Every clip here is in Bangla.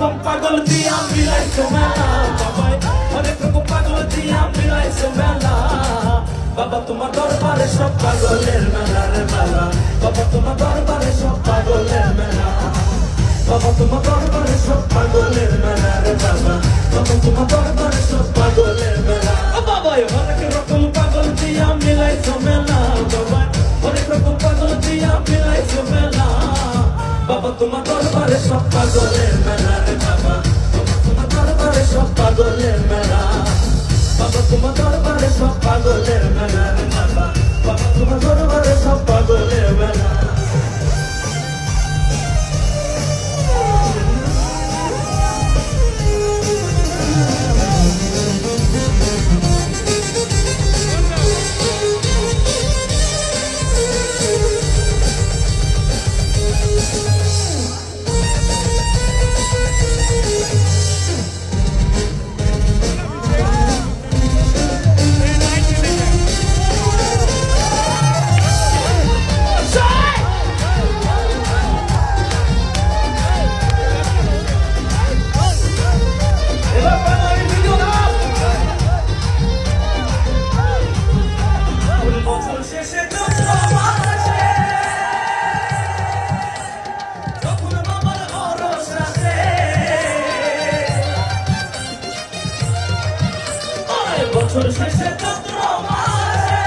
রকম পাগল দিয়া মিলাইছো মেলা বাবাই অনেক রকম পাগল দিয়া মিলাইছো মেলা বাবা তোমার দরবারে সব পাগলের মেলা রে মেলা বাবা তোমার দরবারে সব পাগলের মেলা বাবা তোমার দরবারে সব পাগলের মেলা রে বাবা বাবা তোমার দরবারে সব পাগলের মেলা ও বাবাই অনেক রকম পাগল দিয়া মিলাইছো মেলা বাবাই অনেক রকম পাগল দিয়া মিলাইছো মেলা বাবা তোমার দরবারে সব পাগলের মেলা রে বাবা বাবা তোমার দরবারে সব পাগলের মেলা বাবা তোমার দরবারে সব পাগলের মেলা রে বাবা বাবা তোমার দরবারে সব পাগলের মেলা বছর শেষে চন্দ্র মাসে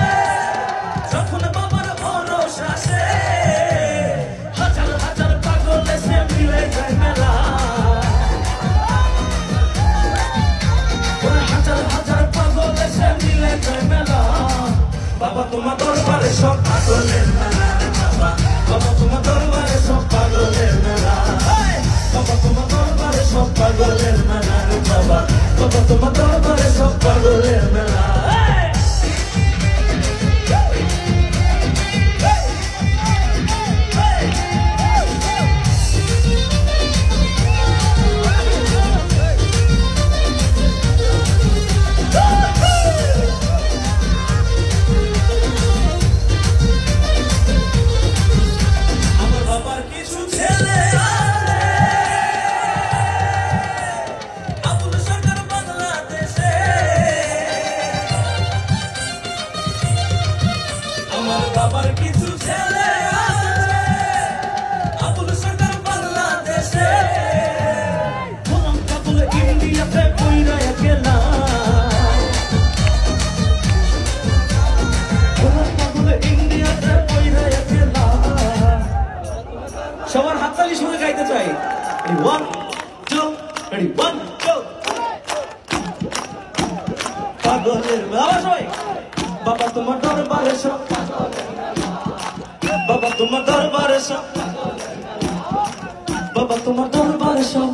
যখন বাবার ভরস আসে হাজার হাজার পাগল এসে মিলে যায় মেলা হাজার হাজার পাগল এসে মিলে যায় মেলা বাবা তোমার দরবারে সব পাগলের মেলা বাবা বাবা তোমার দরবারে সব পাগলের মেলা বাবা তোমার দরবারে সব পাগলের মেলা বাবা বাবা তোমার দরবারে সব পাগলের মেলা আমার বাবার কিছু ছেলে বাবার কিছু ছেলে আছে আবুল সরকার বাংলাদেশে গোলাম কাবুল ইন্ডিয়াতে কইরা গেলা গোলাম কাবুল ইন্ডিয়াতে কইরা গেলা সবার হাততালি শুনে গাইতে চাই রেডি 1 2 রেডি 1 2 পাগলের বাবা সবাই বাবা তোমার দরবারে সব বাবা তোমার দরবারে সব বাবা তোমার দরবারে সব